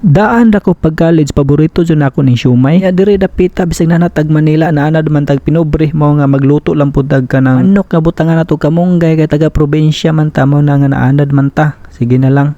Daan dako pag college paborito jud ako ning siomay. Ya dire dapita bisag na tag Manila na ana man tag pinobre mao nga magluto lang pud tag kanang manok nga butangan nato kamunggay kay taga probinsya man ta mao na nga naanad man ta. Sige na lang.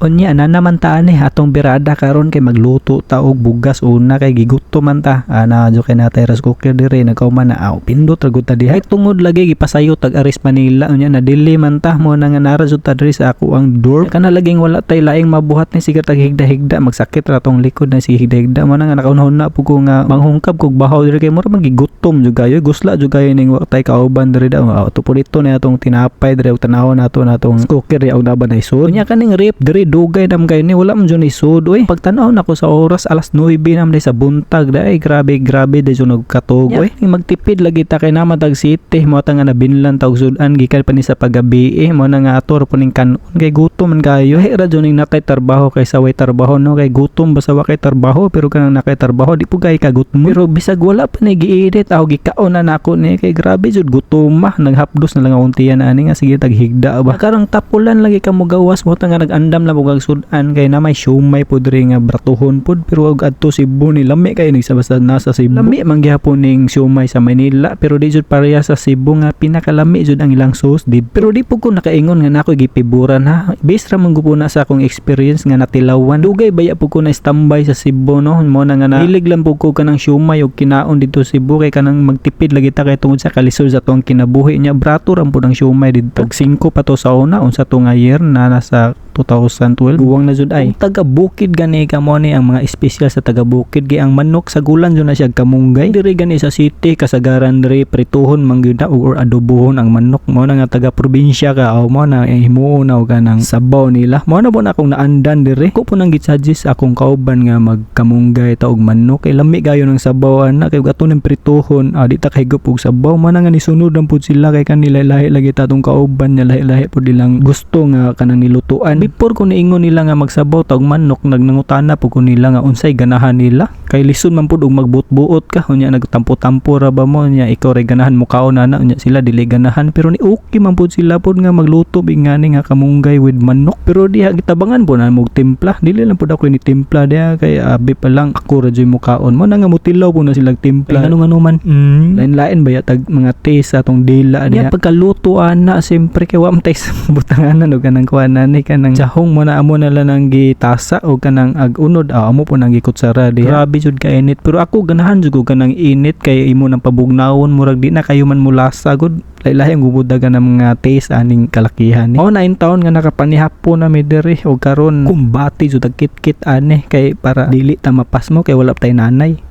Unya na naman ta ani atong birada karon kay magluto ta og bugas una kay gigutom man ta. Ana jo kay natay rice cooker dire nagkauman na pindot ra gud ta diha. Tungod lagi gipasayo tag Aris Manila unya na dili man ta mo na nga nara jud ta dire sa ako ang dorm. Kana laging wala tay laing mabuhat ni sige tag higda-higda magsakit ra tong likod na sige higda mo na nga nakaunahon na pud ko nga manghungkab kog bahaw dire kay mura man gigutom jud kayo gusla jud kayo ning wa tay kauban dire daw. To pulito na atong tinapay dire og tanawon nato natong cooker og naban na isod. Unya kaning rip dire dugay nam kay ni wala man jud isod oy. Pagtan-aw nako sa oras alas 9 nam day sa buntag day grabe day jud nagkatog oy. Magtipid lagi ta kay naman tag city mo ta nga nabinlan tag sudan gikan pa ni sa pagabi mo na nga ator po ning kanon kay gutom man kayo. Hey ra jud ning nakay trabaho kay sa way trabaho no kay gutom basta wa kay trabaho pero kanang nakay trabaho di po kay kagutom. Pero bisag wala pa ni gi-edit aw gikaon na nako ni kay grabe jud gutom naghapdos na lang untian ani nga sige tag higda ba. Karang tapulan lagi ka mo gawas mo ta nga nagandam la bugag sudan kay na may siomay pud ring nga bratuhon pud pero og adto Cebu ni lami kay ni sa basta nasa Cebu. Lami man gyapon ning siomay sa Manila pero di jud pareha sa Cebu nga pinakalami jud ang ilang sauce did. Pero di pud ko nakaingon nga nako gipiburan ha. Based ra man gupuna sa akong experience nga natilawan. Dugay baya pud ko na standby sa Cebu no. Mo na nga nahilig lang pud ko kanang siomay og kinaon dito sa Cebu kay kanang magtipid lagi ta kay tungod sa kalisod sa tuong kinabuhi nya brato ra pud ang siomay dito. Tag 5 pa to sa una unsa to nga year na nasa 2012 buwang na jud ay taga bukid gani ka mo ni ang mga espesyal sa taga bukid gi ang manok sa gulan jud na siya kamunggay diri gani sa city kasagaran diri prituhon mangyud or adobohon ang manok mo na nga taga probinsya ka o mo na himuon na og kanang sabaw nila mo na po na akong naandan diri ko po nang gisuggest akong kauban nga magkamunggay ta og manok kay lami gayo ng sabaw ana kay gato ning prituhon di ta kahigop og sabaw mo na nga nisunod ang pud sila kay kanila lahi lagi ta tong kauban nya lahi pud ilang gusto nga kanang nilutuan. Before ko niingon nila nga magsabaw ta og manok nagnangutana po ko nila nga unsay ganahan nila kay lisod man pud og magbuot-buot ka unya nagtampo-tampo ra ba mo nya ikaw ray ganahan mo kaon na unya sila dili ganahan pero ni okay man pud sila pud nga magluto bingani nga kamunggay with manok pero diha gitabangan po na mo timpla dili lang pud ako ni timpla diha kay abi pa lang ako ra joy mo kaon mo na nga mutilaw po na sila timpla ano man lain-lain ba tag mga taste atong dila diha pagkaluto ana sempre kay wa man tay butanganan og kanang kuanan ni kanang sahong mo na amo na lang ang gitasa o kanang ag-unod amo po nang gikutsara diha. Grabe jud ka init pero ako ganahan jud ko kanang init kay imo nang pabugnawon murag di na kayo man mulasa gud lahi-lahi ang gubudagan ng mga taste aning kalakihan ni. 9 taon nga nakapanihapon na mi diri og karon kumbati jud kit-kit ani kay para dili ta mapas mo kay wala tay nanay.